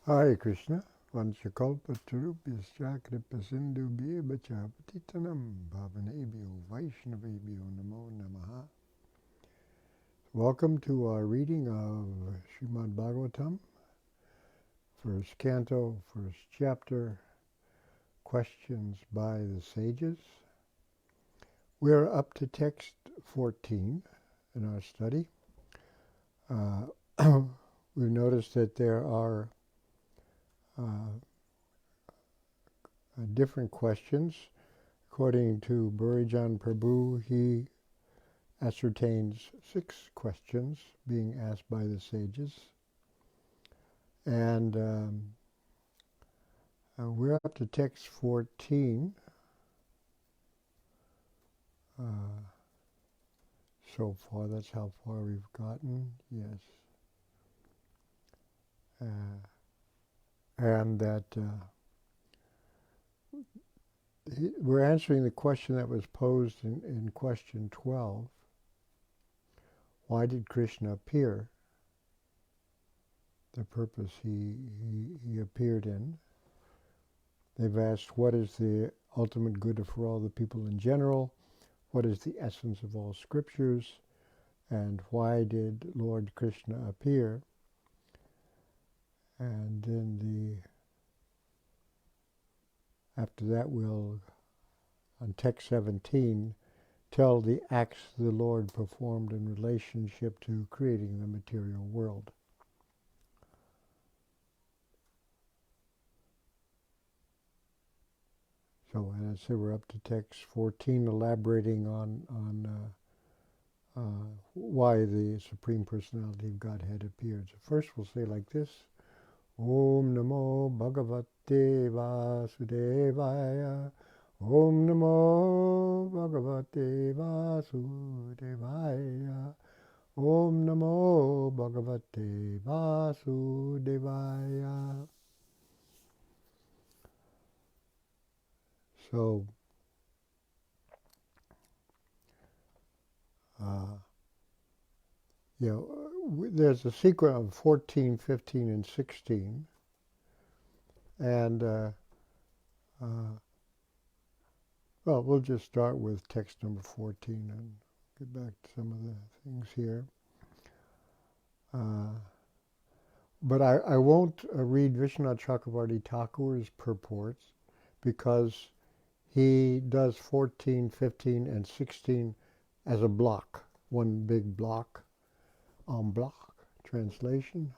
Hare Krishna, Vanchakalpatarubhyascha Kripasindhubhyevacha Patitanam Bhavanebhyo Vaishnavebhyo Namo Namaha. Welcome to our reading of Srimad Bhagavatam, first canto, first chapter, questions by the sages. We're up to text 14 in our study. We've noticed that there are different questions. According to Burijan Prabhu, he ascertains 6 questions being asked by the sages. And we're up to text 14 so far. That's how far we've gotten, yes. And that we're answering the question that was posed in question 12. Why did Krishna appear? The purpose he appeared in. They've asked, what is the ultimate good for all the people in general? What is the essence of all scriptures? And why did Lord Krishna appear? And then after that we'll, on text 17, tell the acts the Lord performed in relationship to creating the material world. So, as I said, we're up to text 14, elaborating on why the Supreme Personality of Godhead appeared. So first we'll say like this, Om Namo Bhagavate Vasudevaya, Om Namo Bhagavate Vasudevaya, Om Namo Bhagavate Vasudevaya. So, there's a sequence of 14, 15, and 16. And, well, we'll just start with text number 14 and get back to some of the things here. But I won't read Vishwanath Chakravarti Thakur's purports because he does 14, 15, and 16 as a block, one big block, en bloc translation,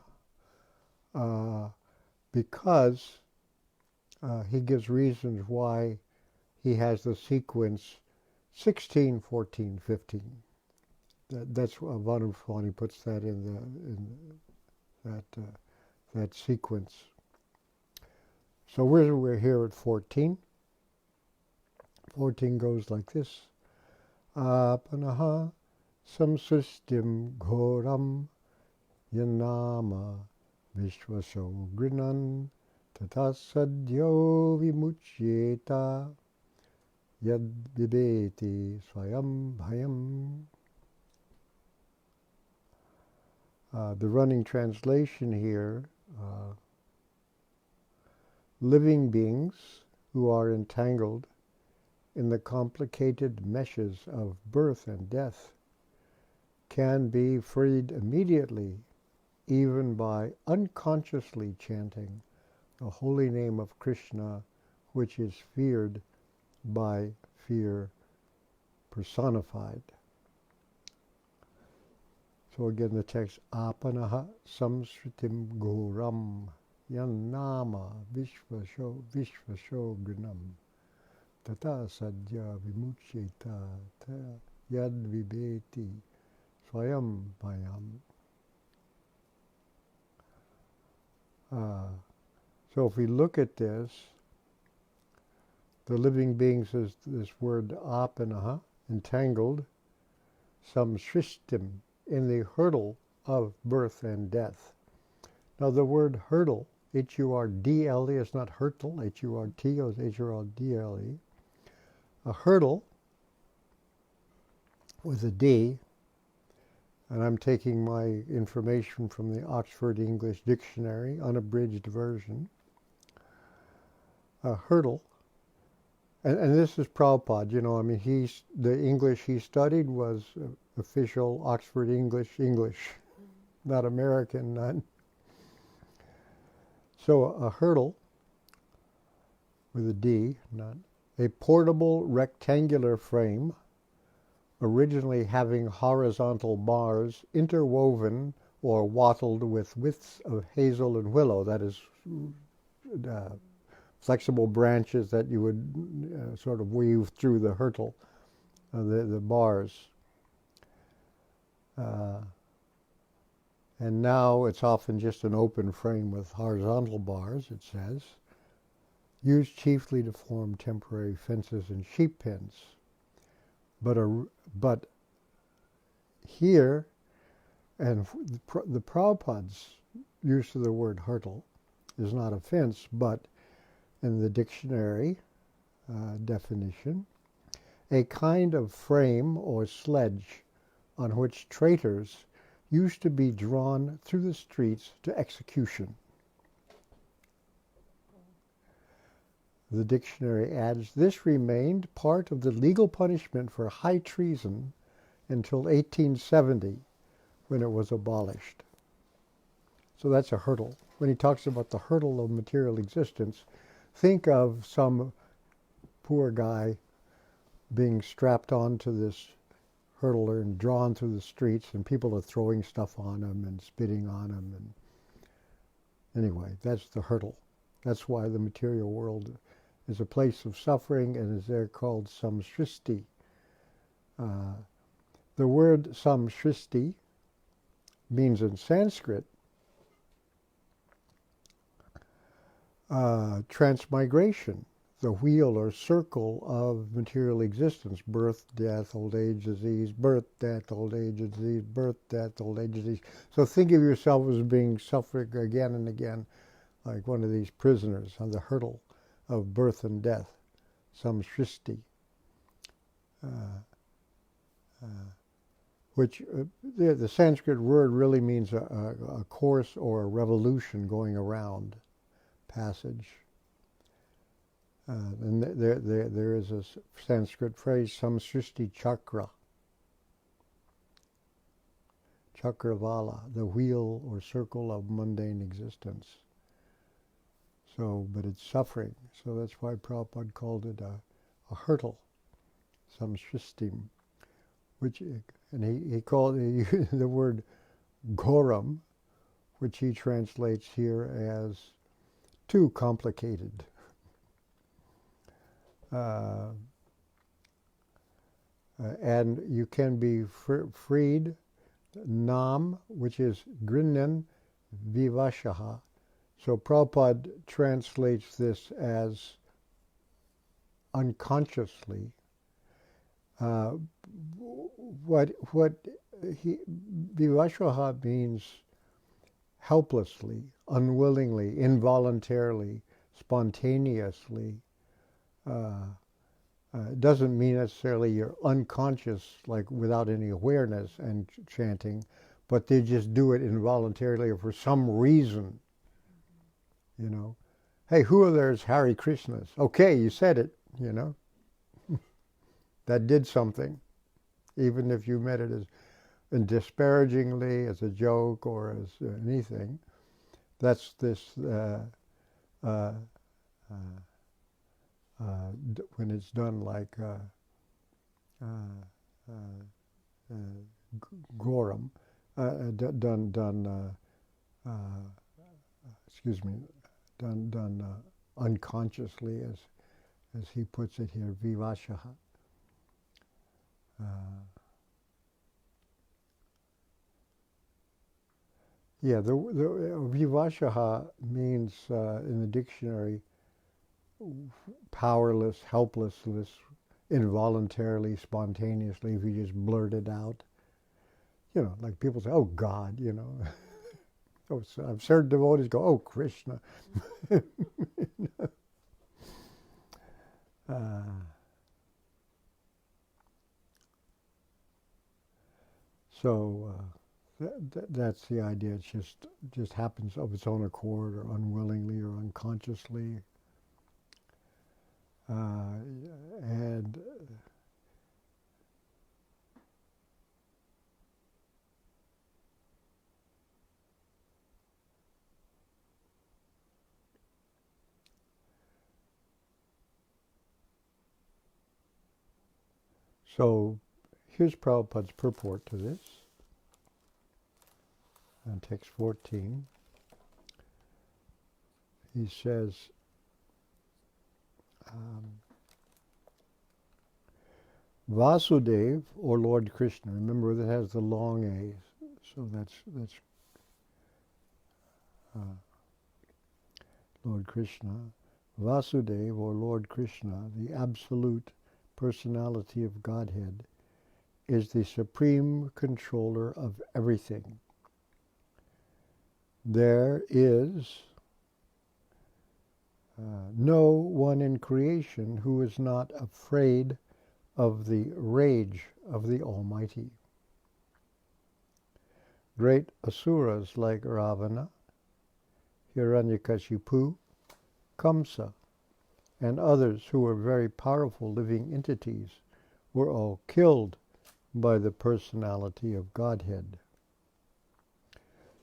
because he gives reasons why he has the sequence 16, 14, 15. That's wonderful, and he puts that in that sequence. So we're here at 14. 14 goes like this. Apanaha samsristim ghoram yanama vishvaso grinan tatasadyo vimuchyeta yad vibeti swayam bhayam. The running translation here, living beings who are entangled in the complicated meshes of birth and death can be freed immediately, even by unconsciously chanting the holy name of Krishna, which is feared by fear personified. So again, the text, Apanaha samsritim ghoram yannama vishvasho grinam tata sadya vimuchyeta yad vibeti swayam bhayam. So if we look at this, the living beings is this word apanaha, entangled, samsristim, in the hurdle of birth and death. Now the word hurdle, H-U-R-D-L-E, is not hurtle, H-U-R-T, or H-U-R-D-L-E. A hurdle with a D And I'm taking my information from the Oxford English Dictionary, unabridged version. Hurdle. And this is Prabhupada, you know, I mean, the English he studied was official Oxford English, not American, not. So a hurdle, with a D, not a portable rectangular frame, originally having horizontal bars interwoven or wattled with widths of hazel and willow, that is, flexible branches that you would sort of weave through the hurdle, the bars. And now it's often just an open frame with horizontal bars, it says, used chiefly to form temporary fences and sheep pens. But here, and the Prabhupada's use of the word hurdle is not a fence, but in the dictionary definition, a kind of frame or sledge on which traitors used to be drawn through the streets to execution. The dictionary adds, this remained part of the legal punishment for high treason until 1870, when it was abolished. So that's a hurdle. When he talks about the hurdle of material existence, think of some poor guy being strapped onto this hurdler and drawn through the streets, and people are throwing stuff on him and spitting on him. And anyway, that's the hurdle. That's why the material world is a place of suffering and is there called samsristi. The word samsristi means in Sanskrit transmigration, the wheel or circle of material existence, birth, death, old age, disease, birth, death, old age, disease, birth, death, old age, disease. So think of yourself as being suffering again and again, like one of these prisoners on the hurdle of birth and death, samsristi, which the Sanskrit word really means a course or a revolution going around, passage. And there is a Sanskrit phrase, samsristi chakra, chakravala, the wheel or circle of mundane existence. So, but it's suffering. So that's why Prabhupada called it a hurdle, samsristim, which, and he called the word ghoram, which he translates here as too complicated. And you can be freed, nam, which is grinnan vivashaha. So Prabhupada translates this as unconsciously. What vivashaha means helplessly, unwillingly, involuntarily, spontaneously. It doesn't mean necessarily you're unconscious, like without any awareness and chanting, but they just do it involuntarily or for some reason. You know, hey, who are there's Hare Krishnas? Okay, you said it, you know. That did something, even if you meant it as disparagingly, as a joke, or as anything. That's this, when it's done like Goram, done unconsciously, as he puts it here, vivashaha. Yeah, the vivashaha means in the dictionary powerless, helplessness, involuntarily, spontaneously, if you just blurt it out. You know, like people say, oh God, you know. Oh, so I've heard devotees go, oh Krishna. So That's the idea. It just happens of its own accord, or unwillingly, or unconsciously, and so here's Prabhupada's purport to this on text 14. He says, Vasudev, or Lord Krishna. Remember, that has the long A, so that's Lord Krishna. Vasudev, or Lord Krishna, the absolute personality of Godhead, is the supreme controller of everything. There is no one in creation who is not afraid of the rage of the Almighty. Great asuras like Ravana, Hiranyakashipu, Kamsa, and others who were very powerful living entities were all killed by the personality of Godhead.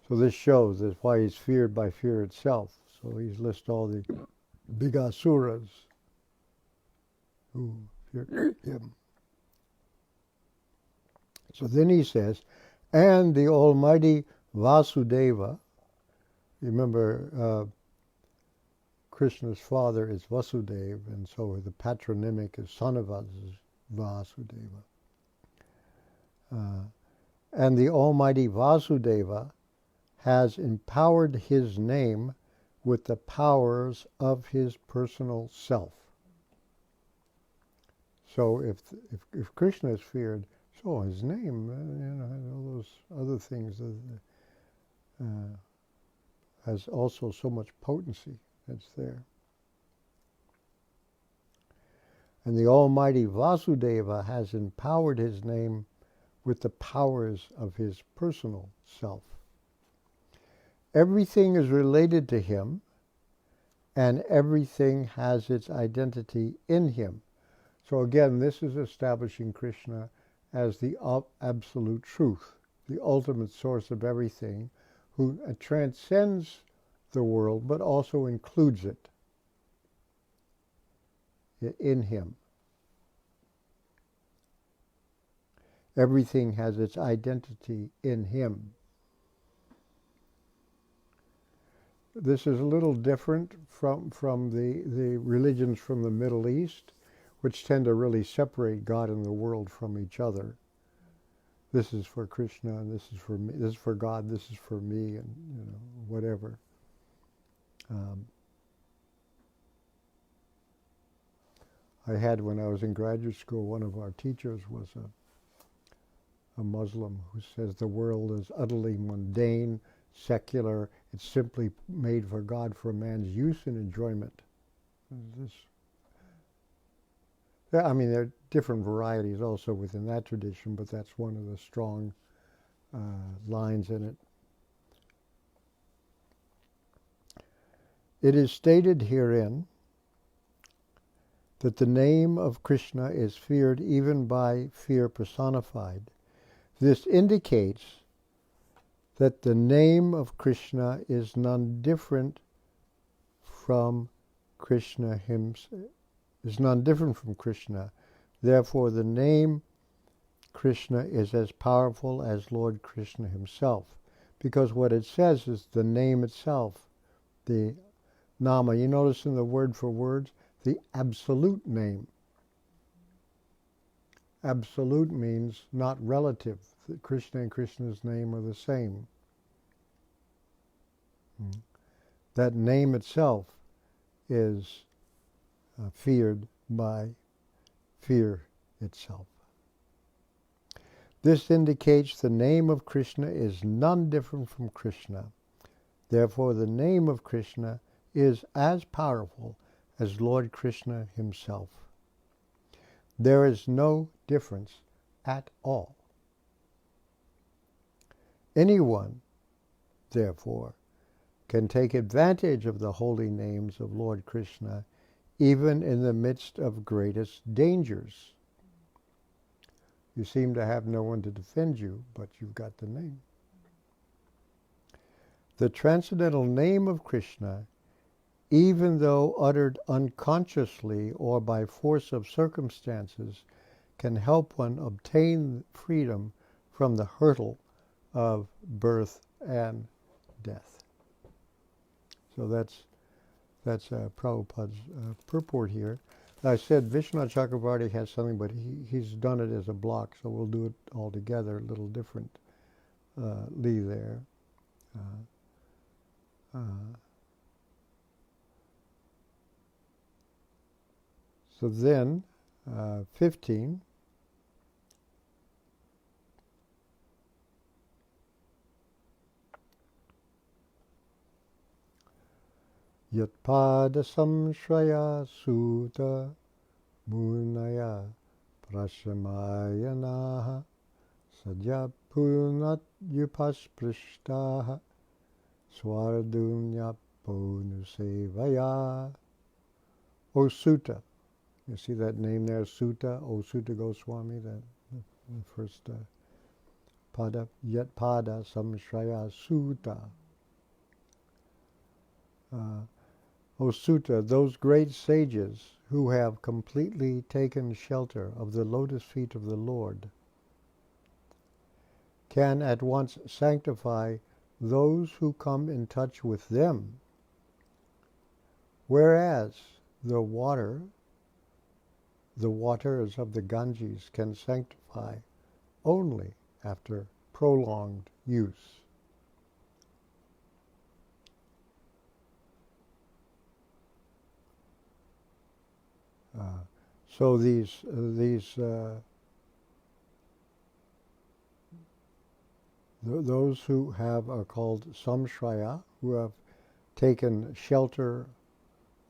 So this shows that's why he's feared by fear itself. So he's lists all the big asuras who fear him. So then he says, and the Almighty Vasudeva, remember Krishna's father is Vasudeva, and so the patronymic is son of Vasudeva. And the Almighty Vasudeva has empowered his name with the powers of his personal self. So if Krishna is feared, so his name, all those other things has also so much potency that's there. And the Almighty Vasudeva has empowered his name with the powers of his personal self. Everything is related to him, and everything has its identity in him. So again, this is establishing Krishna as the absolute truth, the ultimate source of everything, who transcends the world, but also includes it in him. Everything has its identity in him. This is a little different from the religions from the Middle East, which tend to really separate God and the world from each other. This is for Krishna, and this is for me. This is for God. This is for me, and whatever. I had, when I was in graduate school, one of our teachers was a Muslim who says the world is utterly mundane, secular. It's simply made for God for man's use and enjoyment. There are different varieties also within that tradition, but that's one of the strong lines in it. It is stated herein that the name of Krishna is feared even by fear personified. This indicates that the name of Krishna is none different from Krishna himself. Therefore, the name Krishna is as powerful as Lord Krishna himself, because what it says is the name itself, the nama. You notice in the word for words, the absolute name. Absolute means not relative. Krishna and Krishna's name are the same. That name itself is feared by fear itself. This indicates the name of Krishna is none different from Krishna. Therefore, the name of Krishna is as powerful as Lord Krishna himself. There is no difference at all. Anyone, therefore, can take advantage of the holy names of Lord Krishna even in the midst of greatest dangers. You seem to have no one to defend you, but you've got the name. The transcendental name of Krishna, even though uttered unconsciously or by force of circumstances, can help one obtain freedom from the hurdle of birth and death. So that's Prabhupada's purport here. I said Vishwanath Chakravarti has something, but he's done it as a block, so we'll do it all together, a little differently there. So then, 15. Yatpada samshraya sutta munaya prashamayanaha sadya punat yupasprishtaha swardunya ponusevaya. O Sutta. You see that name there, Sutta, O Sutta Goswami, the first pada, Yatpada samshraya sutta. O Sutta, those great sages who have completely taken shelter of the lotus feet of the Lord can at once sanctify those who come in touch with them, whereas the waters of the Ganges can sanctify only after prolonged use. So those who are called samshraya, who have taken shelter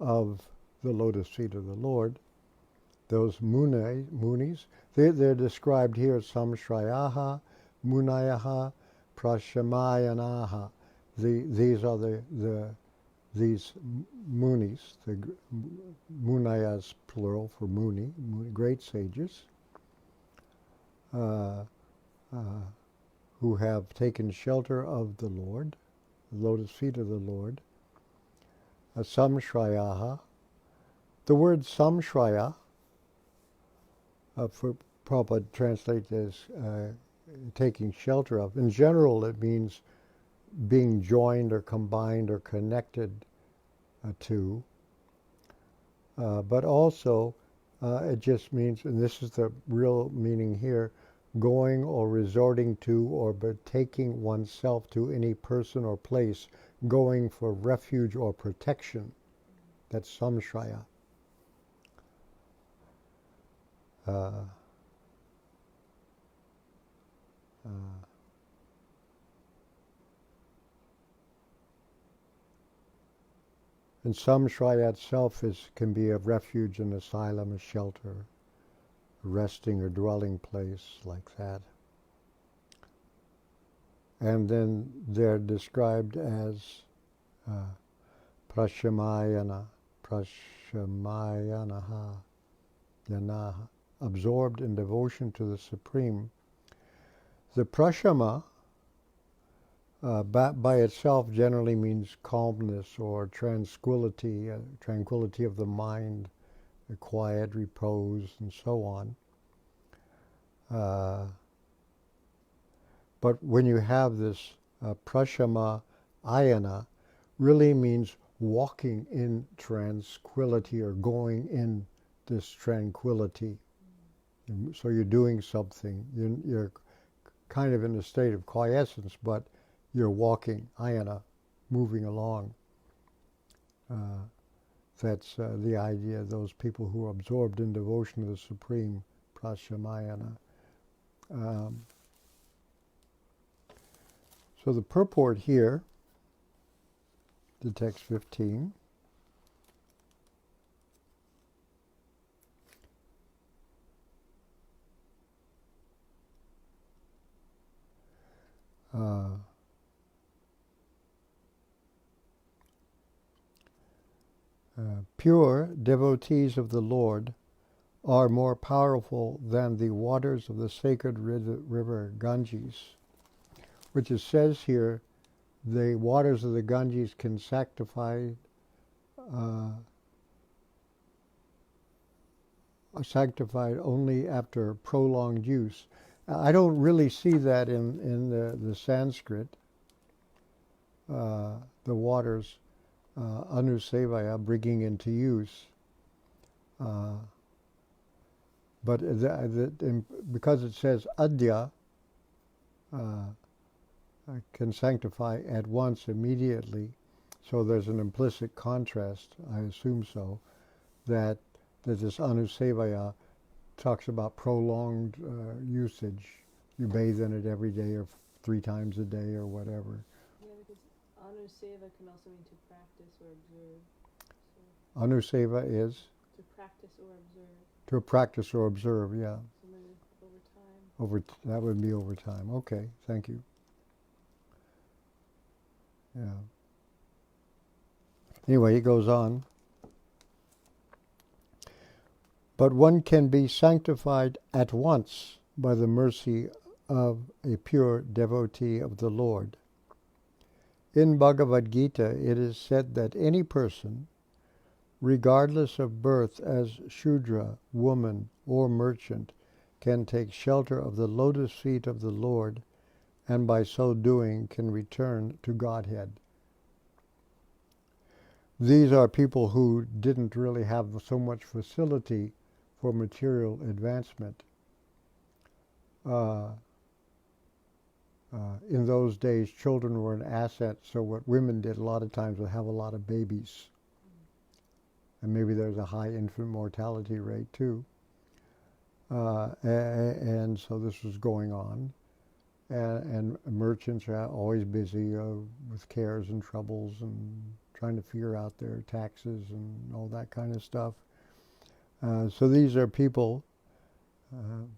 of the lotus feet of the Lord, those munis, they're described here as samshrayaha, munayaha, prashamayanaha. These are these munis, the munayas plural for muni, great sages, who have taken shelter of the Lord, the lotus feet of the Lord. Samshrayaha. The word samshraya, for Prabhupada translates as taking shelter of. In general, it means being joined or combined or connected to. But also, it just means, and this is the real meaning here, going or resorting to or betaking oneself to any person or place, going for refuge or protection. That's samshraya. And samshraya itself can be a refuge, an asylum, a shelter, a resting or dwelling place like that. And then they're described as prashamayanaha, yanaha, absorbed in devotion to the Supreme. The prashama by itself generally means calmness or tranquility, tranquility of the mind, quiet, repose, and so on. But when you have this prashama ayana, really means walking in tranquility or going in this tranquility. So you're doing something. You're kind of in a state of quiescence, but you're walking, ayana, moving along. That's the idea of those people who are absorbed in devotion to the Supreme, prashamayana. So the purport here, the text 15, Pure devotees of the Lord are more powerful than the waters of the sacred river Ganges, which it says here, the waters of the Ganges can are sanctified only after prolonged use. I don't really see that in the Sanskrit. The waters, anusevaya, bringing into use. But because it says adya, can sanctify at once, immediately, so there's an implicit contrast, I assume so, that this anusevaya talks about prolonged usage. You bathe in it every day or 3 times a day or whatever. Yeah, because anuseva can also mean to practice or observe. So Anuseva is? to practice or observe. To practice or observe, yeah. So maybe over time. That would be over time. Okay, thank you. Yeah. Anyway, he goes on. But one can be sanctified at once by the mercy of a pure devotee of the Lord. In Bhagavad Gita, it is said that any person, regardless of birth as Shudra, woman, or merchant, can take shelter of the lotus feet of the Lord, and by so doing can return to Godhead. These are people who didn't really have so much facility for material advancement. In those days, children were an asset, so what women did a lot of times was have a lot of babies. And maybe there's a high infant mortality rate too. And so this was going on. And merchants are always busy with cares and troubles and trying to figure out their taxes and all that kind of stuff. So these are people, and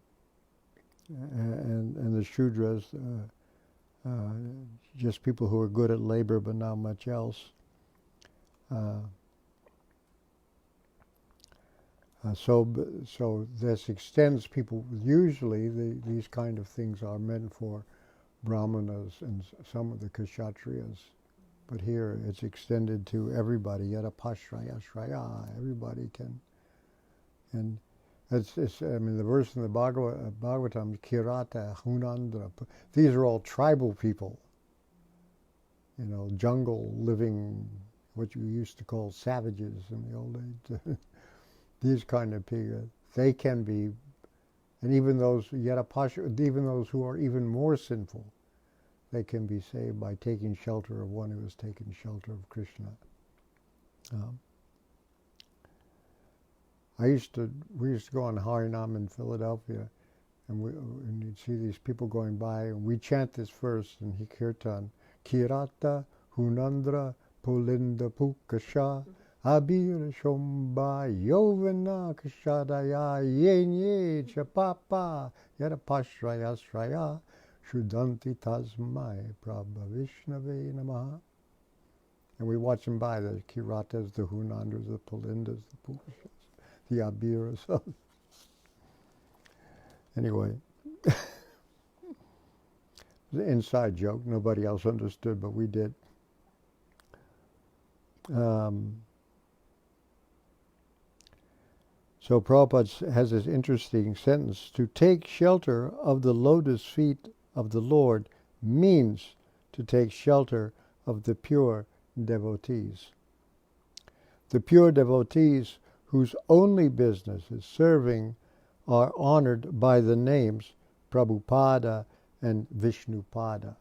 the Shudras, just people who are good at labor but not much else. So this extends people. Usually these kind of things are meant for brahmanas and some of the kshatriyas, but here it's extended to everybody. Yada pashraya shraya, everybody can. And it's I mean the verse in the Bhagavatam, Kirata, Hunandra. These are all tribal people. You know, jungle living, what you used to call savages in the old days. These kind of people, they can be, and even those even those who are even more sinful, they can be saved by taking shelter of one who has taken shelter of Krishna. We used to go on Harinam in Philadelphia, and you'd see these people going by, and we chant this verse in Kirtan, Kirata Hunandra Pulinda Pukasha Abir Shomba Yovana Kashadaya Yenye Chapapa Yada Pashraya Shraya Shudanti Tasmai Prabha Vishnave Namaha. And we watch them by, the Kiratas, the Hunandras, the Pulindas, the Pukashas, the Abiras. Anyway, it's an inside joke. Nobody else understood, but we did. So Prabhupada has this interesting sentence: to take shelter of the lotus feet of the Lord means to take shelter of the pure devotees. The pure devotees whose only business is serving are honored by the names Prabhupada and Vishnupada,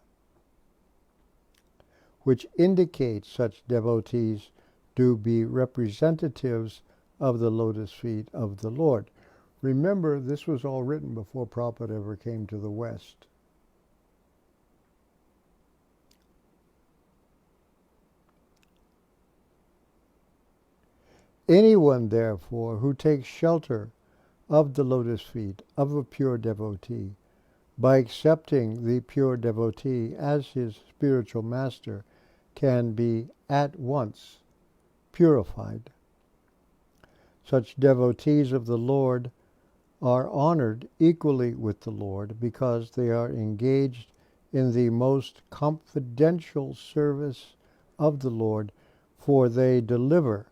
which indicate such devotees to be representatives of the lotus feet of the Lord. Remember, this was all written before Prabhupada ever came to the West. Anyone, therefore, who takes shelter of the lotus feet of a pure devotee, by accepting the pure devotee as his spiritual master, can be at once purified Such devotees of the Lord are honored equally with the Lord because they are engaged in the most confidential service of the Lord, for they deliver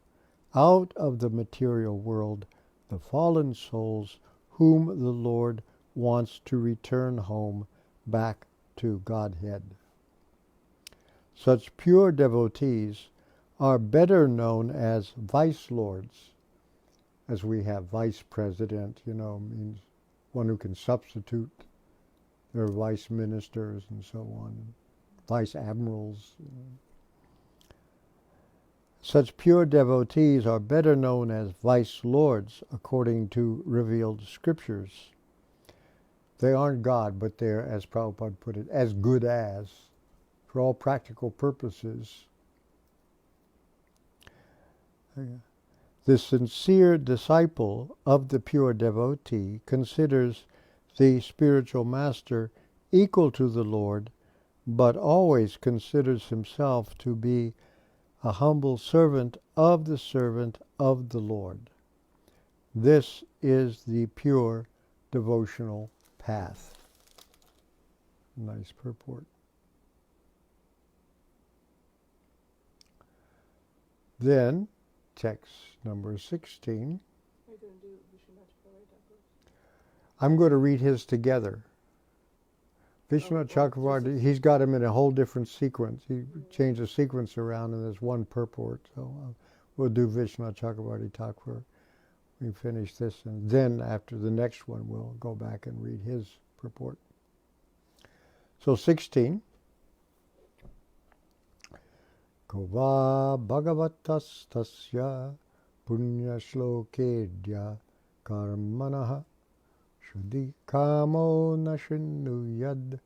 out of the material world the fallen souls whom the Lord wants to return home back to Godhead. Such pure devotees are better known as vice lords, as we have vice president, means one who can substitute their vice ministers and so on, vice admirals. Such pure devotees are better known as vice lords according to revealed scriptures. They aren't God, but they're, as Prabhupada put it, as good as, for all practical purposes. The sincere disciple of the pure devotee considers the spiritual master equal to the Lord, but always considers himself to be a humble servant of the Lord. This is the pure devotional path. Nice purport. Then, text number 16. Are you going to do Vishwanath Chakravarti? I'm going to read his together. Vishwanath Chakravarti, he's got him in a whole different sequence. He changed the sequence around and there's one purport. So we'll do Vishwanath Chakravarti Thakur. We finish this, and then after the next one we'll go back and read his purport. So 16. Kova bhagavatas tasya punya shlokedya karmanaha shuddhi kamo nashinu yad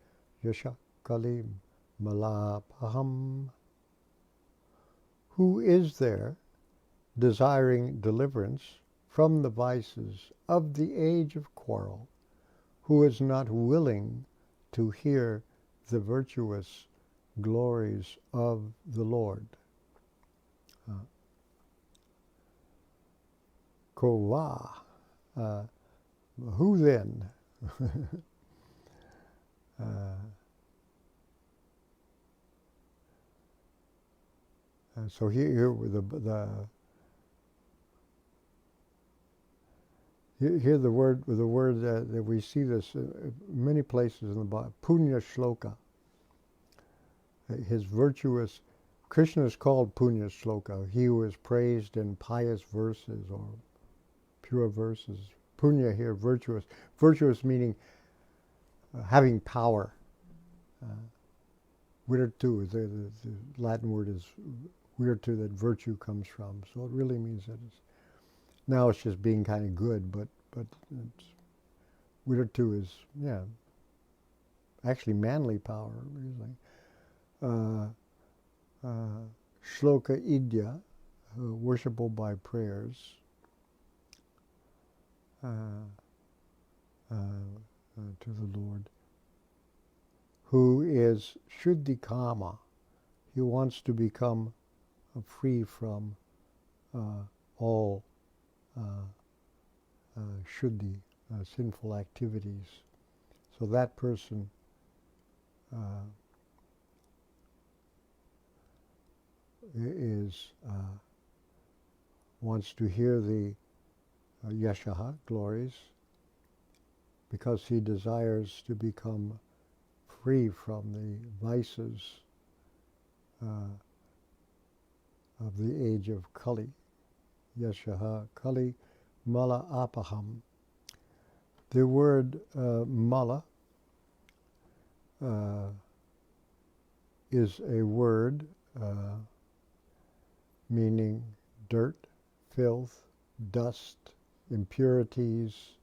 yashakalim malapaham. Who is there desiring deliverance from the vices of the age of quarrel, who is not willing to hear the virtuous glories of the Lord? Kova. Who then? So here with here the word that we see this many places in the Bible. Punya shloka. His virtuous, Krishna is called Punya Shloka, he who is praised in pious verses or pure verses. Punya here, virtuous. Virtuous meaning having power. Virtu, the Latin word is virtu, that virtue comes from. So it really means that now it's just being kind of good, but it's, virtu is, actually manly power, usually. Shloka idya, worshipable by prayers, to the Lord, who is shuddhikama. He wants to become free from all shuddhi, sinful activities. So that person wants to hear the yashaha, glories, because he desires to become free from the vices of the age of Kali. Yashaha, Kali, mala apaham. The word mala is a word meaning dirt, filth, dust, impurities.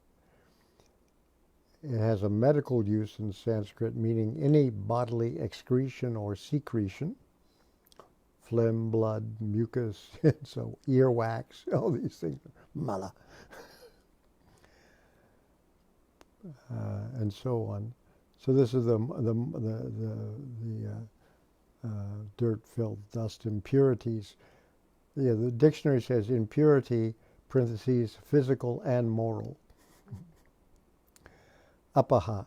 It has a medical use in Sanskrit, meaning any bodily excretion or secretion, phlegm, blood, mucus, so earwax, all these things, mala, and so on. So this is the dirt, filth, dust, impurities. Yeah, the dictionary says impurity parentheses, physical and moral. Apaha.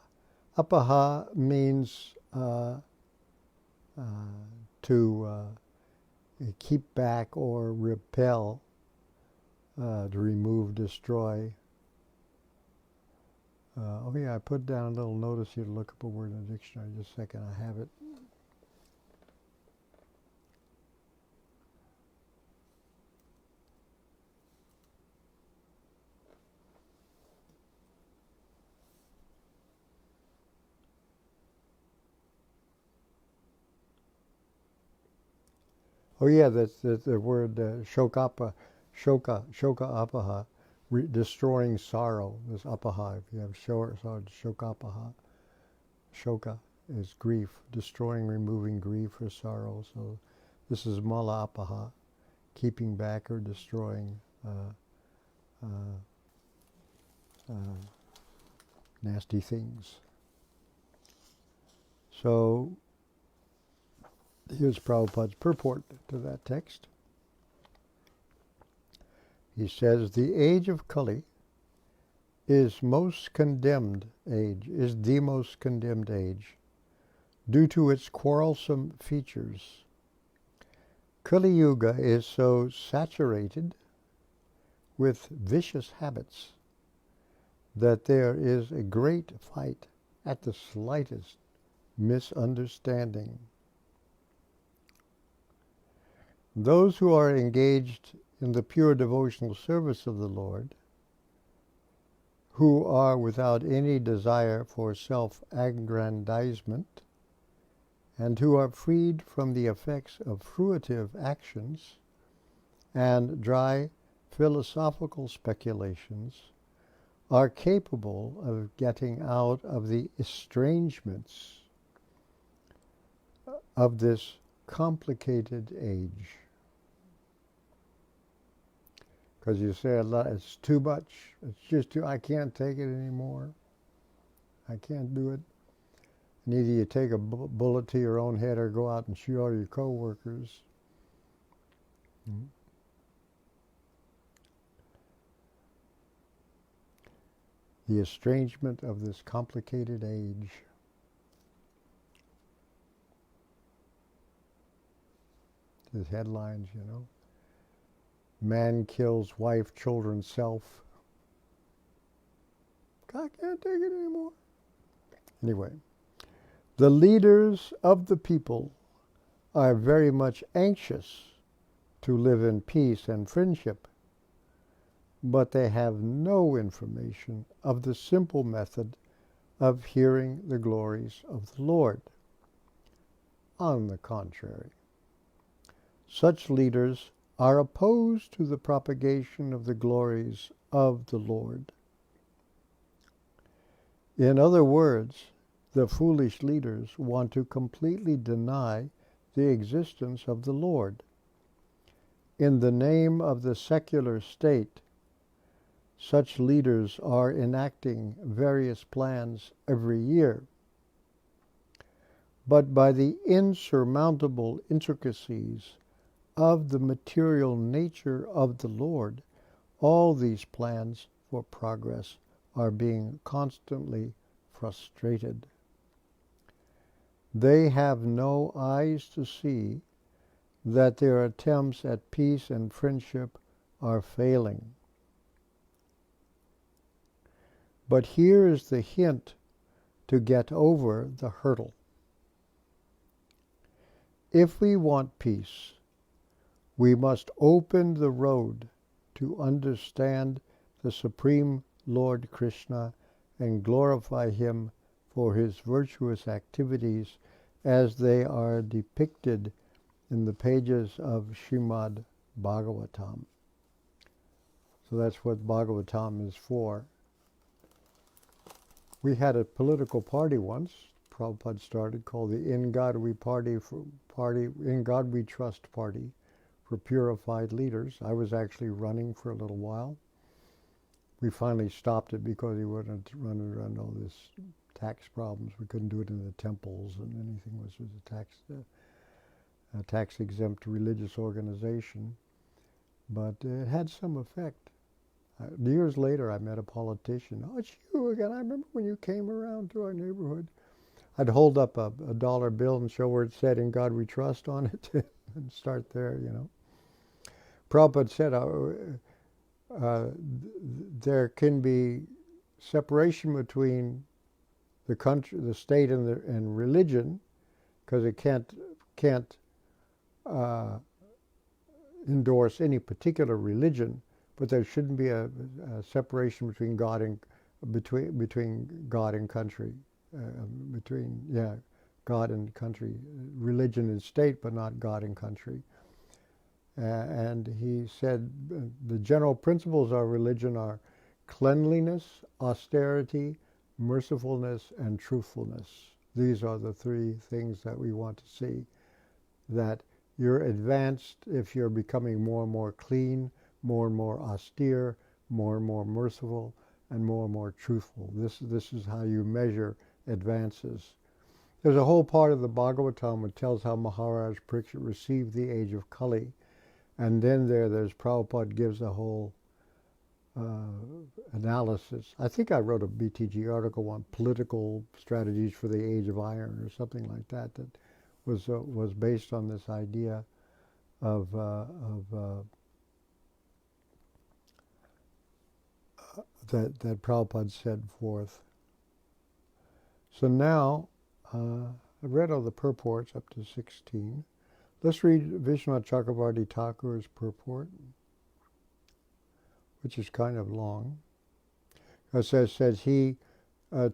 Apaha means to keep back or repel, to remove, destroy. Oh yeah, I put down a little notice here to look up a word in the dictionary. Just a second, I have it. Oh yeah, that's the word shoka apaha, destroying sorrow. This apaha, if you have shokapaha. Shoka is grief, destroying, removing grief or sorrow. So this is mala apaha, keeping back or destroying nasty things. So here's Prabhupada's purport to that text. He says, the age of Kali is the most condemned age, due to its quarrelsome features. Kali Yuga is so saturated with vicious habits that there is a great fight at the slightest misunderstanding. Those who are engaged in the pure devotional service of the Lord, who are without any desire for self-aggrandizement, and who are freed from the effects of fruitive actions and dry philosophical speculations, are capable of getting out of the estrangements of this complicated age. Because you say a lot, it's too much, it's just too, I can't take it anymore. I can't do it. And either you take a bullet to your own head or go out and shoot all your co-workers. Mm-hmm. The estrangement of this complicated age. His headlines, you know. Man kills wife, children, self. I can't take it anymore. Anyway, the leaders of the people are very much anxious to live in peace and friendship, but they have no information of the simple method of hearing the glories of the Lord. On the contrary, such leaders are opposed to the propagation of the glories of the Lord. In other words, the foolish leaders want to completely deny the existence of the Lord. In the name of the secular state, such leaders are enacting various plans every year. But by the insurmountable intricacies of the material nature of the Lord, all these plans for progress are being constantly frustrated. They have no eyes to see that their attempts at peace and friendship are failing. But here is the hint to get over the hurdle. If we want peace, we must open the road to understand the Supreme Lord Krishna and glorify Him for His virtuous activities as they are depicted in the pages of Srimad Bhagavatam. So that's what Bhagavatam is for. We had a political party once, Prabhupada started, called the In God We Trust Party for Purified Leaders. I was actually running for a little while. We finally stopped it because he wouldn't run around all this tax problems. We couldn't do it in the temples, and anything was a tax-exempt religious organization. But it had some effect. Years later, I met a politician. Oh, it's you again. I remember when you came around to our neighborhood. I'd hold up a dollar bill and show where it said "In God We Trust" on it, and start there. Prabhupada said uh, there can be separation between the country, the state, and religion, because it can't uh, endorse any particular religion, but there shouldn't be a separation between between God and country, between God and country, religion and state, but not God and country. And he said the general principles of religion are cleanliness, austerity, mercifulness, and truthfulness. These are the three things that we want to see. That you're advanced if you're becoming more and more clean, more and more austere, more and more merciful, and more truthful. This is how you measure advances. There's a whole part of the Bhagavatam that tells how Maharaj Parikshit received the age of Kali. And then there's Prabhupada gives a whole analysis. I think I wrote a BTG article on political strategies for the age of iron or something like that was based on this idea of that Prabhupada set forth. So now I've read all the purports up to 16. Let's read Vishwanath Chakravarti Thakur's purport, which is kind of long. It says he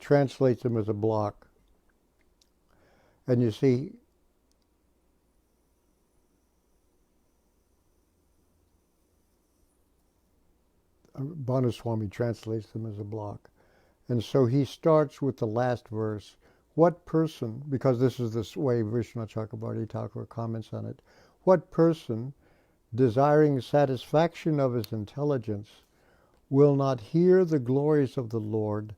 translates them as a block. And you see, Bhanuswami translates them as a block. And so he starts with the last verse. What person, because this is the way Vishwanath Chakravarti Thakur comments on it, what person, desiring satisfaction of his intelligence, will not hear the glories of the Lord,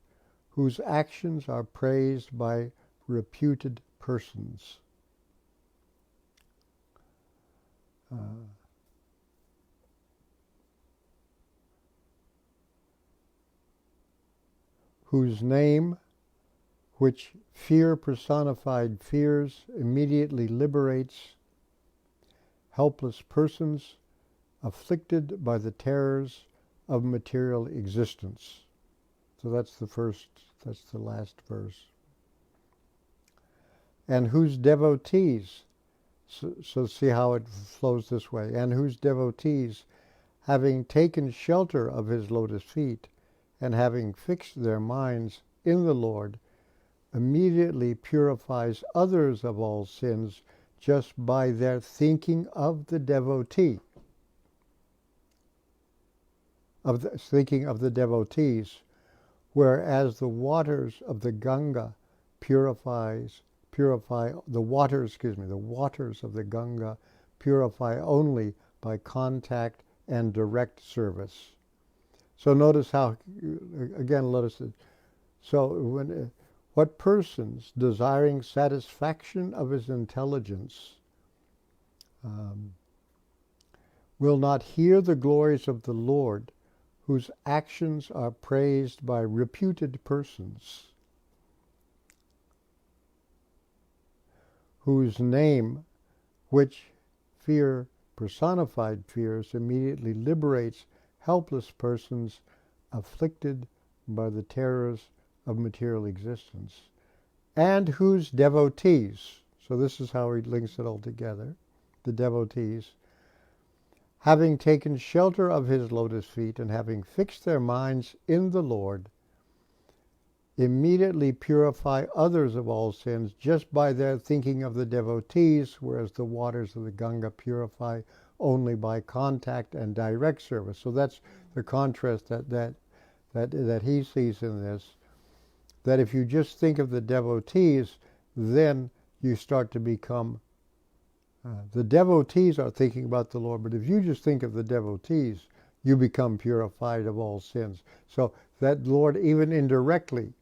whose actions are praised by reputed persons? Whose name, which fear personified fears, immediately liberates helpless persons afflicted by the terrors of material existence. So that's the last verse. And whose devotees, so see how it flows this way, and whose devotees, having taken shelter of his lotus feet, and having fixed their minds in the Lord, immediately purifies others of all sins just by their thinking of the devotee. Thinking of the devotees, whereas the waters of the Ganga purify the waters of the Ganga purify only by contact and direct service. So notice how, again, what persons desiring satisfaction of his intelligence will not hear the glories of the Lord, whose actions are praised by reputed persons, whose name, which fear personified fears, immediately liberates helpless persons afflicted by the terrors of material existence, and whose devotees, so this is how he links it all together, the devotees, having taken shelter of his lotus feet and having fixed their minds in the Lord, immediately purify others of all sins just by their thinking of the devotees, whereas the waters of the Ganga purify only by contact and direct service. So that's the contrast that he sees in this, that if you just think of the devotees, then you start to become, the devotees are thinking about the Lord, but if you just think of the devotees, you become purified of all sins. So that Lord, even indirectly,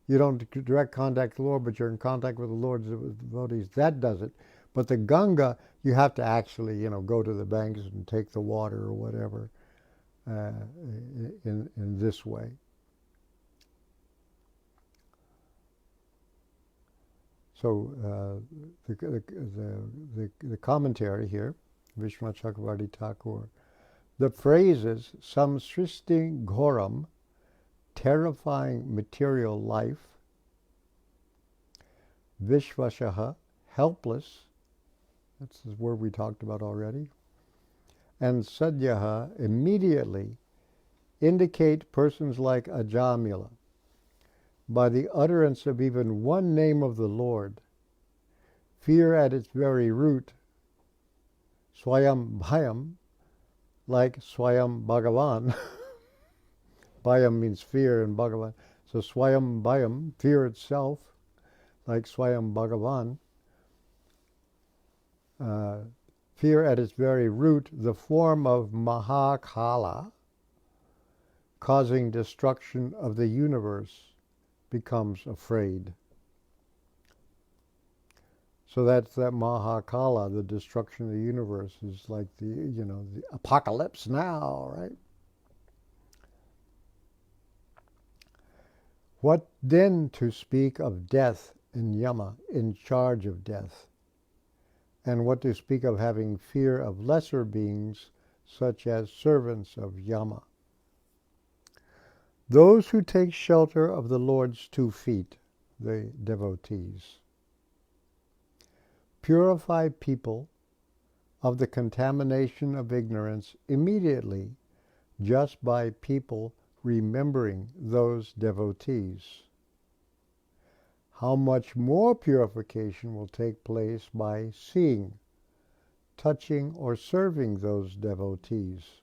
you don't direct contact the Lord, but you're in contact with the Lord's devotees. That does it. But the Ganga, you have to actually, go to the banks and take the water or whatever. in this way. So the commentary here, Vishwanath Chakravarti Thakur, the phrases samsristi ghoram, terrifying material life, vishvashaha, helpless, that's the word we talked about already, and sadhyaha, immediately, indicate persons like Ajamila. By the utterance of even one name of the Lord, fear at its very root, swayam bhayam, like swayam Bhagavan. Bhayam means fear in Bhagavan. So swayam bhayam, fear itself, like swayam Bhagavan. Fear at its very root, the form of Mahakala, causing destruction of the universe, becomes afraid. So that's that Mahakala, the destruction of the universe, is like the apocalypse now, right? What then to speak of death in Yama, in charge of death? And what to speak of having fear of lesser beings, such as servants of Yama? Those who take shelter of the Lord's 2 feet, the devotees, purify people of the contamination of ignorance immediately, just by people remembering those devotees. How much more purification will take place by seeing, touching, or serving those devotees?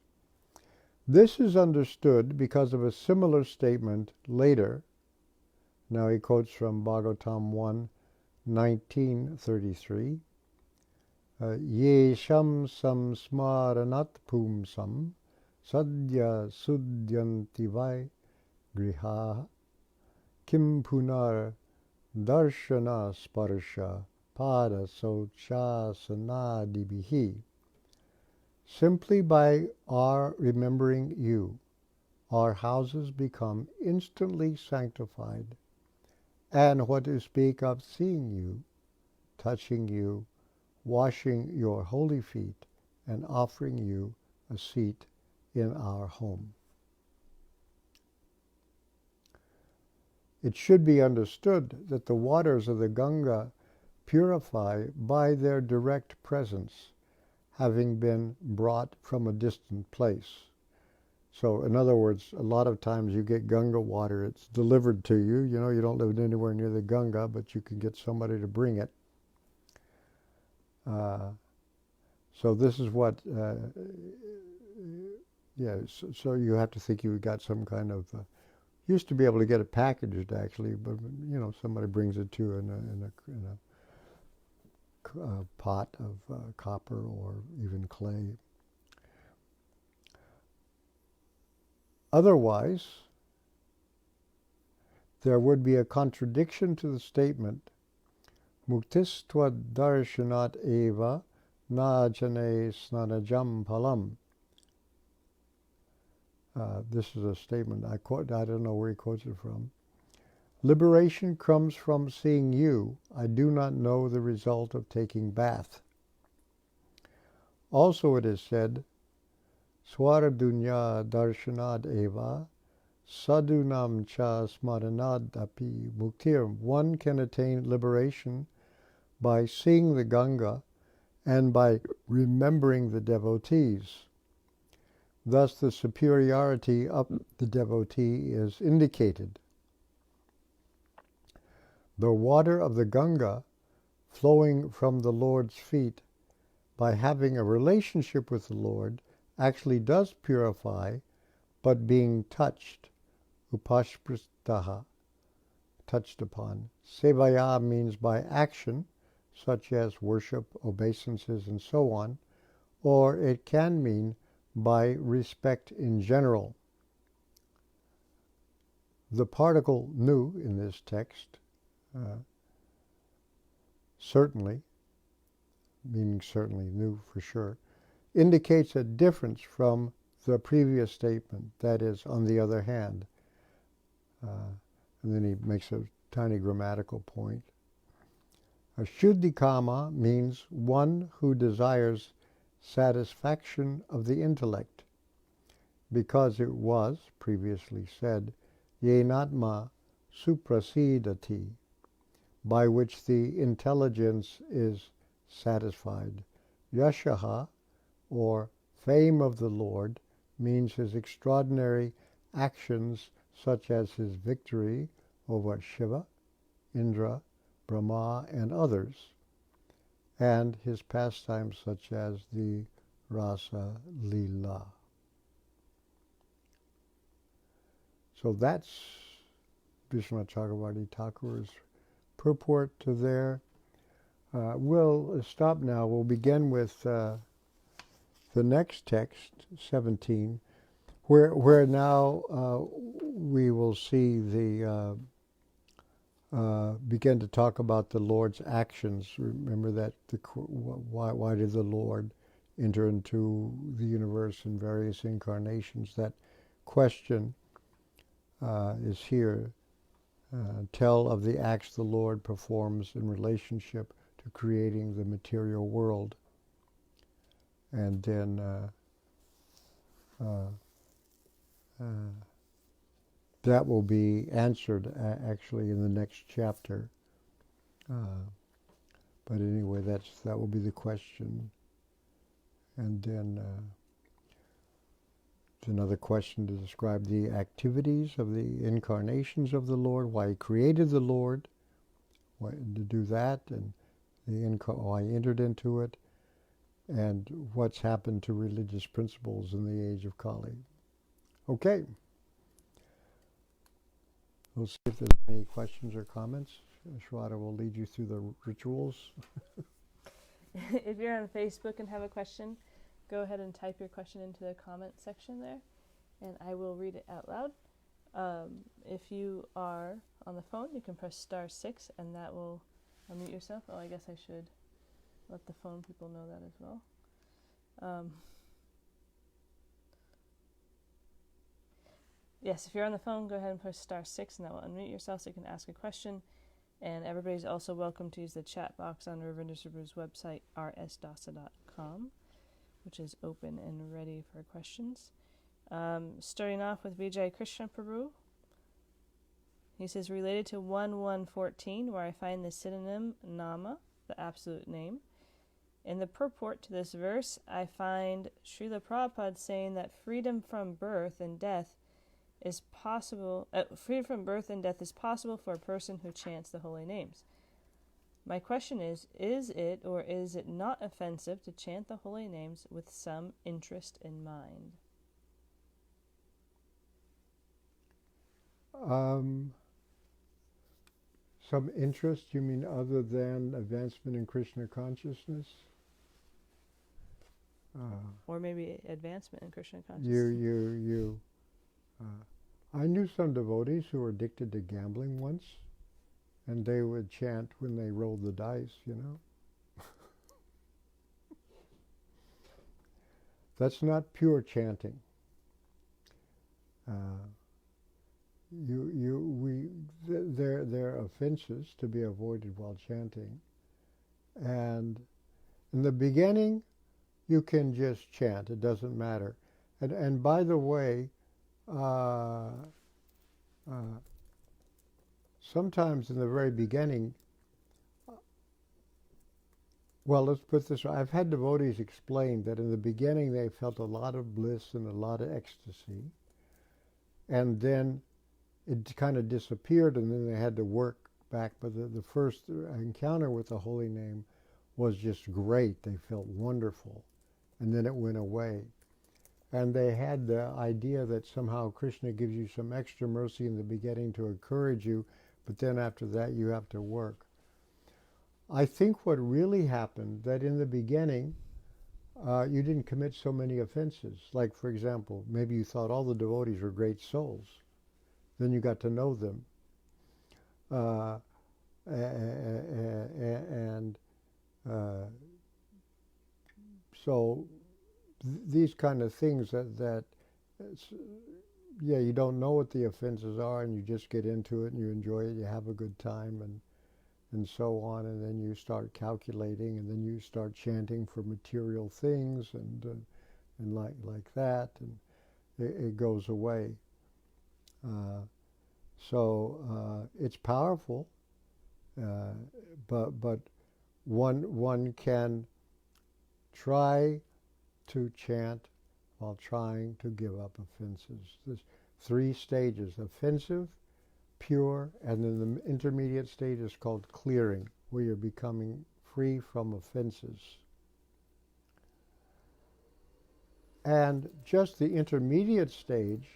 This is understood because of a similar statement later. Now he quotes from Bhagavatam 1:1933. Yesham samsmaranat pumsam sadya sudyanti vai griha kim punar darshana sparsha pada sochasanadibihi. Simply by our remembering you, our houses become instantly sanctified. And what to speak of seeing you, touching you, washing your holy feet, and offering you a seat in our home. It should be understood that the waters of the Ganga purify by their direct presence, having been brought from a distant place. So in other words, a lot of times you get Ganga water, it's delivered to you. You don't live anywhere near the Ganga, but you can get somebody to bring it. So this is what, so you have to think you got some kind of, used to be able to get it packaged actually, but somebody brings it to you in a pot of copper or even clay. Otherwise, there would be a contradiction to the statement, Muktistva darshanat eva najane snanajam palam. This is a statement I quote. I don't know where he quotes it from. Liberation comes from seeing you. I do not know the result of taking bath. Also it is said, Swaradunya darshanad eva sadunam cha smaranad api muktir. One can attain liberation by seeing the Ganga and by remembering the devotees. Thus the superiority of the devotee is indicated. The water of the Ganga flowing from the Lord's feet, by having a relationship with the Lord, actually does purify, but being touched, upashpristaha, touched upon. Sevaya means by action, such as worship, obeisances, and so on, or it can mean by respect in general. The particle nu in this text, certainly, meaning certainly, new for sure, indicates a difference from the previous statement, that is, on the other hand. And then he makes a tiny grammatical point. Shuddhikama means one who desires satisfaction of the intellect, because it was previously said, yenatma suprasidati, by which the intelligence is satisfied. Yashaha, or fame of the Lord, means his extraordinary actions such as his victory over Shiva, Indra, Brahma, and others, and his pastimes such as the Rasa Lila. So that's Vishwanath Chakravarti Thakur's purport to there. We'll stop now. We'll begin with the next text, 17, where now we will see the begin to talk about the Lord's actions. Remember that why did the Lord enter into the universe in various incarnations? That question is here. Tell of the acts the Lord performs in relationship to creating the material world. And then that will be answered actually in the next chapter. But anyway, that will be the question. And then another question to describe the activities of the incarnations of the Lord, why he created the Lord, why to do that, and why he entered into it, and what's happened to religious principles in the age of Kali. Okay. We'll see if there's any questions or comments. Shweta will lead you through the rituals. If you're on Facebook and have a question, go ahead and type your question into the comment section there, and I will read it out loud. If you are on the phone, you can press *6, and that will unmute yourself. Oh, I guess I should let the phone people know that as well. Yes, if you're on the phone, go ahead and press *6, and that will unmute yourself so you can ask a question. And everybody's also welcome to use the chat box on Ravindra Svarupa's website, RSdasa.com, which is open and ready for questions. Starting off with Vijay Krishna Prabhu. He says, related to 1.1.14, where I find the synonym nama, the absolute name. In the purport to this verse, I find Srila Prabhupada saying that freedom from birth and death is possible. Freedom from birth and death is possible for a person who chants the holy names. My question is it or is it not offensive to chant the holy names with some interest in mind? Some interest, you mean other than advancement in Krishna consciousness? Or maybe advancement in Krishna consciousness. I knew some devotees who were addicted to gambling once, and they would chant when they rolled the dice, you know. That's not pure chanting. There are offenses to be avoided while chanting, and in the beginning, you can just chant. It doesn't matter. And by the way, sometimes in the very beginning, well, let's put this way. I've had devotees explain that in the beginning they felt a lot of bliss and a lot of ecstasy, and then it kind of disappeared, and then they had to work back. But the first encounter with the holy name was just great. They felt wonderful, and then it went away. And they had the idea that somehow Krishna gives you some extra mercy in the beginning to encourage you, but then after that you have to work. I think what really happened, that in the beginning you didn't commit so many offenses. Like, for example, maybe you thought all the devotees were great souls. Then you got to know them. So these kind of things that it's, yeah, you don't know what the offenses are, and you just get into it and you enjoy it. You have a good time, and so on, and then you start calculating, and then you start chanting for material things, and like that, and it goes away. So it's powerful, uh, but one can try to chant while trying to give up offenses. There's 3 stages: offensive, pure, and then the intermediate stage is called clearing, where you're becoming free from offenses. And just the intermediate stage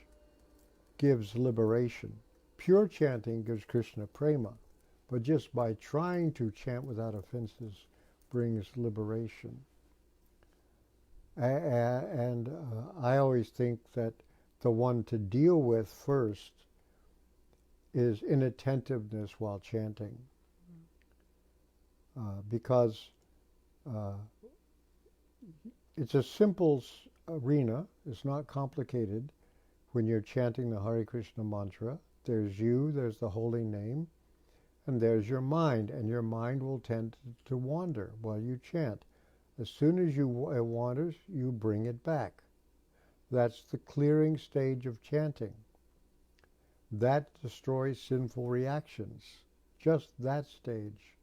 gives liberation. Pure chanting gives Krishna prema, but just by trying to chant without offenses brings liberation. And I always think that the one to deal with first is inattentiveness while chanting. Because it's a simple arena, it's not complicated. When you're chanting the Hare Krishna mantra, there's you, there's the holy name, and there's your mind, and your mind will tend to wander while you chant. As soon as it wanders, you bring it back. That's the clearing stage of chanting. That destroys sinful reactions, just that stage.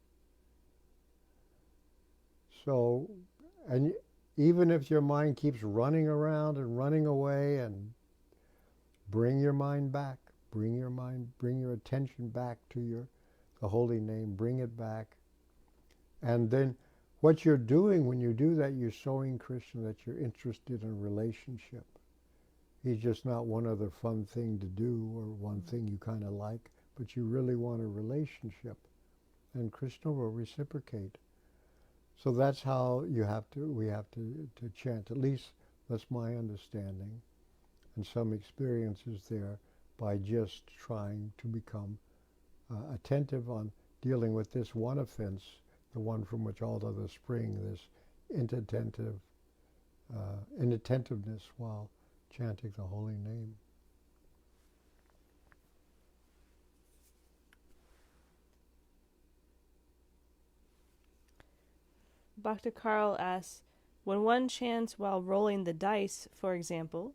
So, and even if your mind keeps running around and running away, and bring your mind back, bring your attention back to the holy name, bring it back. And then what you're doing when you do that, you're showing Krishna that you're interested in a relationship. He's just not one other fun thing to do or one thing you kind of like, but you really want a relationship. And Krishna will reciprocate. So that's how we have to chant. At least that's my understanding. And some experiences there by just trying to become attentive on dealing with this one offense, the one from which all others spring, this inattentiveness while chanting the holy name. Bhakta Karl asks, when one chants while rolling the dice, for example,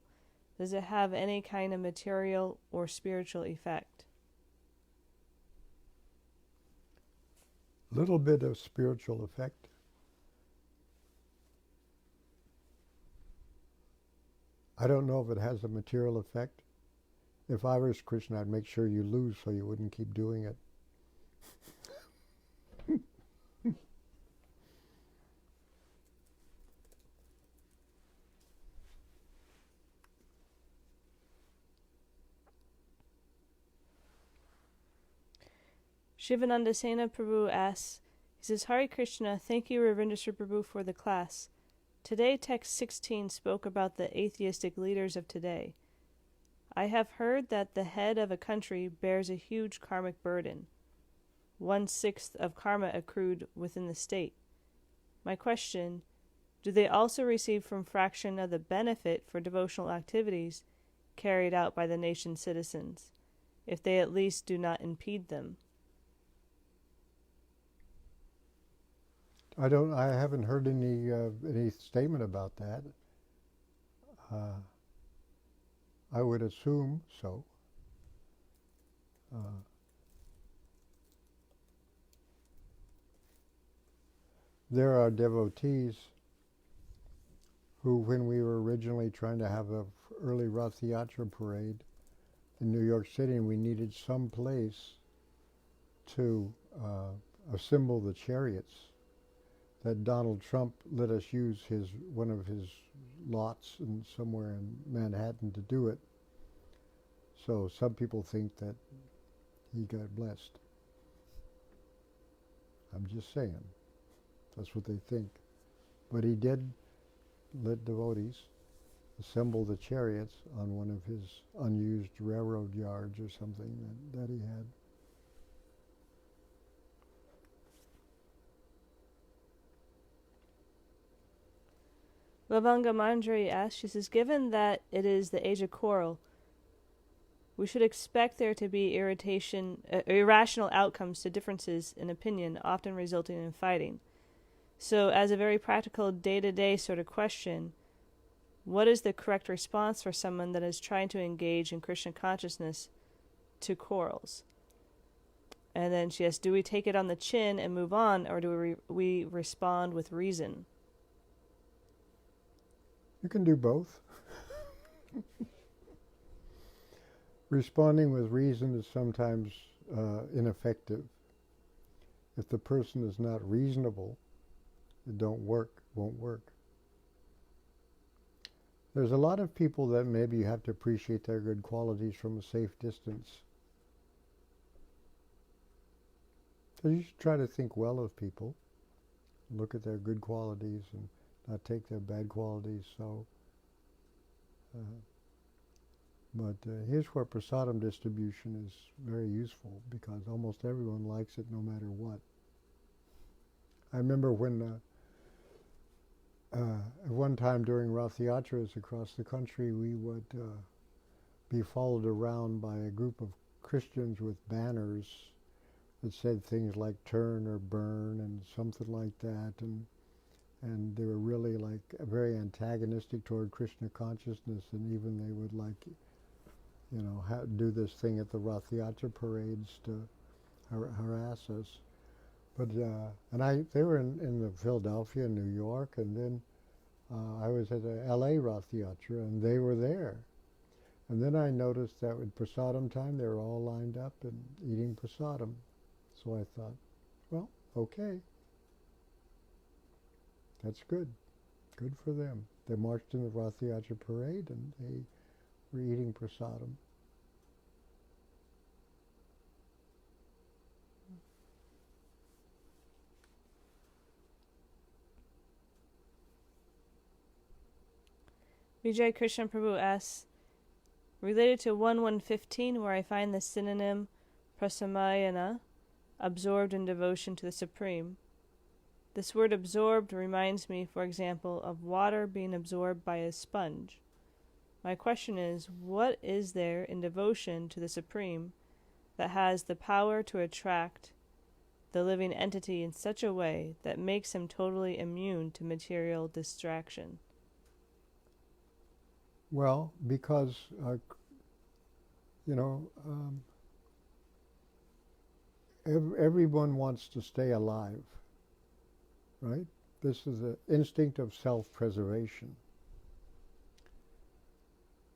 does it have any kind of material or spiritual effect? Little bit of spiritual effect. I don't know if it has a material effect. If I was Krishna, I'd make sure you lose so you wouldn't keep doing it. Shivananda Sena Prabhu asks, he says, Hare Krishna, thank you Ravindra Svarupa Prabhu for the class. Today text 16 spoke about the atheistic leaders of today. I have heard that the head of a country bears a huge karmic burden, 1/6 of karma accrued within the state. My question, do they also receive from fraction of the benefit for devotional activities carried out by the nation's citizens, if they at least do not impede them? I haven't heard any statement about that. I would assume so. There are devotees who, when we were originally trying to have an early Rath Yatra parade in New York City, and we needed some place to assemble the chariots, that Donald Trump let us use one of his lots somewhere in Manhattan to do it. So some people think that he got blessed. I'm just saying. That's what they think. But he did let devotees assemble the chariots on one of his unused railroad yards or something that he had. Lavanga Manjari asks, she says, given that it is the age of quarrel, we should expect there to be irrational outcomes to differences in opinion, often resulting in fighting. So, as a very practical day-to-day sort of question, what is the correct response for someone that is trying to engage in Krishna consciousness to quarrels? And then she asks, do we take it on the chin and move on, or do we respond with reason? You can do both. Responding with reason is sometimes ineffective. If the person is not reasonable, it won't work. There's a lot of people that maybe you have to appreciate their good qualities from a safe distance. So you should try to think well of people, look at their good qualities and not take their bad qualities. But here's where prasadam distribution is very useful, because almost everyone likes it no matter what. I remember when at one time during Rath Yatras across the country, we would be followed around by a group of Christians with banners that said things like turn or burn and something like that, and they were really like very antagonistic toward Krishna consciousness, and even they would do this thing at the Rath Yatra parades to harass us. But they were in the Philadelphia, New York, and then I was at the L.A. Rath Yatra, and they were there. And then I noticed that with prasadam time, they were all lined up and eating prasadam. So I thought, well, okay, that's good. Good for them. They marched in the Rath Yatra parade, and they were eating prasadam. Vijay Krishna Prabhu asks, related to 1.1.15, where I find the synonym prasamayana, absorbed in devotion to the Supreme. This word absorbed reminds me, for example, of water being absorbed by a sponge. My question is, what is there in devotion to the Supreme that has the power to attract the living entity in such a way that makes him totally immune to material distraction? Well, because, everyone wants to stay alive, right? This is the instinct of self-preservation.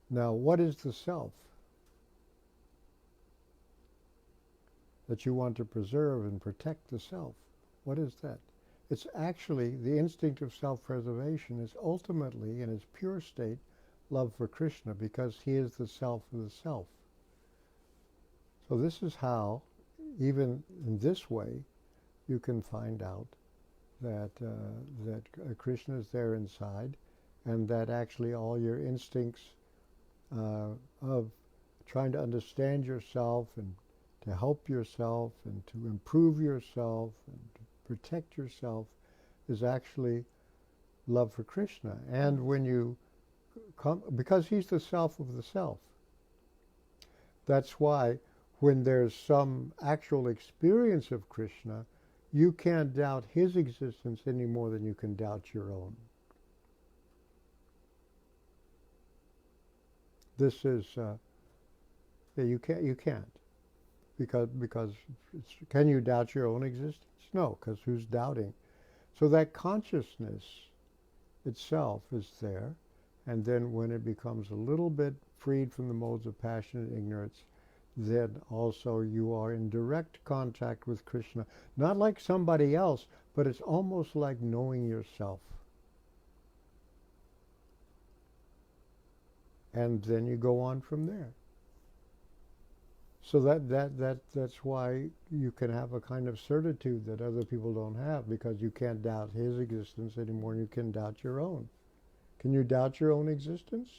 Now, what is the self that you want to preserve and protect? The self? What is that? It's actually the instinct of self-preservation is ultimately, in its pure state, love for Krishna, because he is the self of the self. So this is how, even in this way, you can find out that Krishna is there inside, and that actually all your instincts of trying to understand yourself and to help yourself and to improve yourself and to protect yourself is actually love for Krishna. And when you come, because he's the self of the self, that's why when there's some actual experience of Krishna, you can't doubt his existence any more than you can doubt your own. This is you can't because can you doubt your own existence? No, because who's doubting? So that consciousness itself is there, and then when it becomes a little bit freed from the modes of passion and ignorance, then also you are in direct contact with Krishna, not like somebody else, but it's almost like knowing yourself. And then you go on from there. So that's why you can have a kind of certitude that other people don't have, because you can't doubt his existence anymore, and you can doubt your own. Can you doubt your own existence?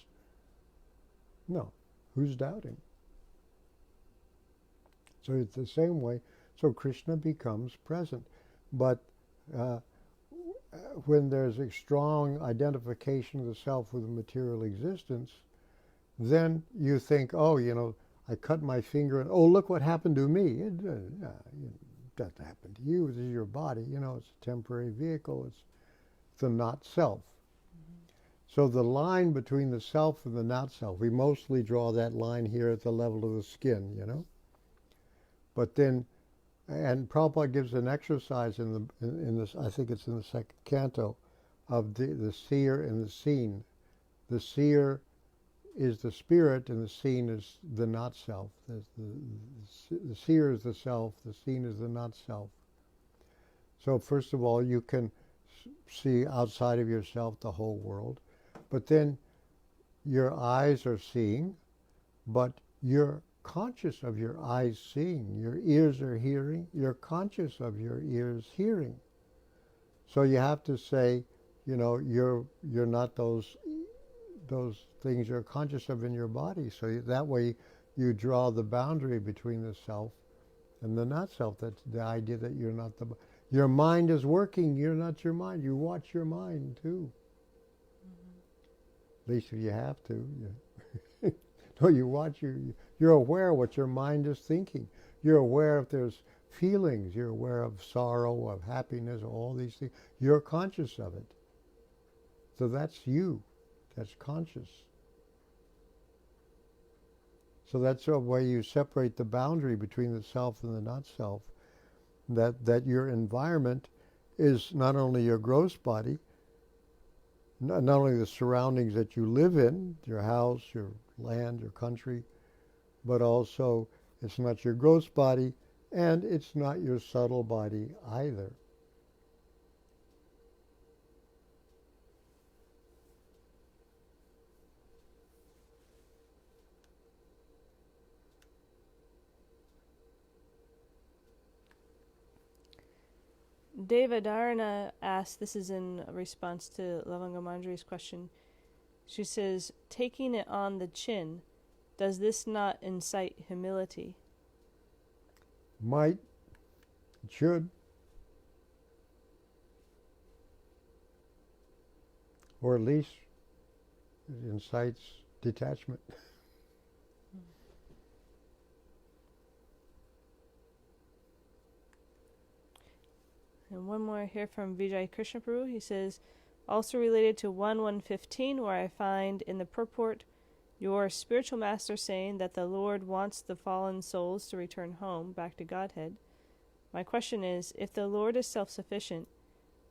No. Who's doubting? So it's the same way. So Krishna becomes present. But when there's a strong identification of the self with a material existence, then you think, oh, I cut my finger and, oh, look what happened to me. It doesn't happen to you. This is your body. It's a temporary vehicle. It's the not self. So the line between the self and the not self, we mostly draw that line here at the level of the skin, But then, and Prabhupada gives an exercise in this, I think it's in the second canto, of the seer and the seen. The seer is the spirit and the seen is the not self. The seer is the self, the seen is the not self. So first of all, you can see outside of yourself the whole world. But then your eyes are seeing, but you're conscious of your eyes seeing. Your ears are hearing. You're conscious of your ears hearing. So you have to say, you're not those things you're conscious of in your body. So that way you draw the boundary between the self and the not self. That's the idea that you're not your mind is working. You're not your mind. You watch your mind too. At least if you have to. No, you watch, you're aware what your mind is thinking. You're aware if there's feelings. You're aware of sorrow, of happiness, all these things. You're conscious of it. So that's you. That's conscious. So that's a way you separate the boundary between the self and the not self. That your environment is not only your gross body, not only the surroundings that you live in, your house, your land, your country, but also it's not your gross body and it's not your subtle body either. Devadarna asks, this is in response to Lavanga Manjari's question. She says, taking it on the chin, does this not incite humility? Might, it should. Or at least it incites detachment. And one more here from Vijay Krishna Prabhu. He says, also related to 1.1.15, where I find in the purport your spiritual master saying that the Lord wants the fallen souls to return home, back to Godhead. My question is, if the Lord is self-sufficient,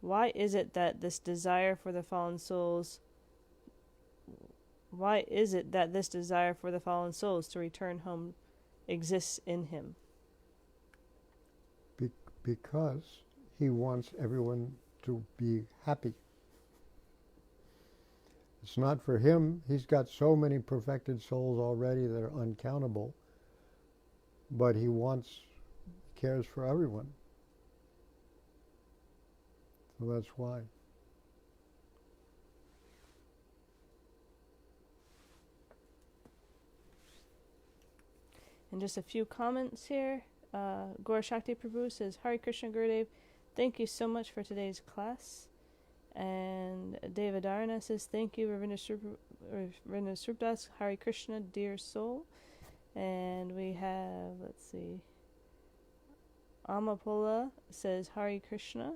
why is it that this desire for the fallen souls to return home exists in him? Because he wants everyone to be happy. It's not for him. He's got so many perfected souls already that are uncountable. But he cares for everyone. So that's why. And just a few comments here. Gaura Shakti Prabhu says, Hare Krishna Gurudev, thank you so much for today's class. And Devadarna says, thank you, Ravindra Svarupa dasa, Hare Krishna, dear soul. And we have, let's see, Amapola says, Hare Krishna.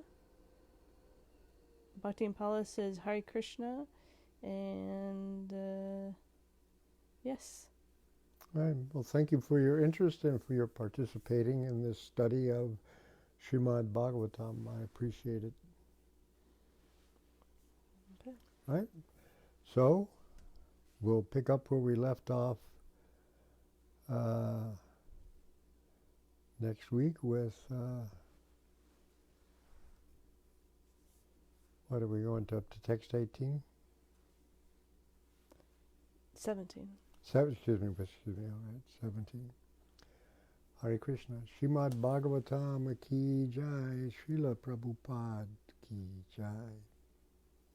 Bhakti Impala says, Hare Krishna. And, yes. Right. Well, thank you for your interest and for your participating in this study of Srimad Bhagavatam. I appreciate it. Okay. Right? So, we'll pick up where we left off next week with, what are we going to, up to text 18? 17. Excuse me, all right, 17. Hare Krishna. Srimad Bhagavatam ki jai, Srila Prabhupada ki jai.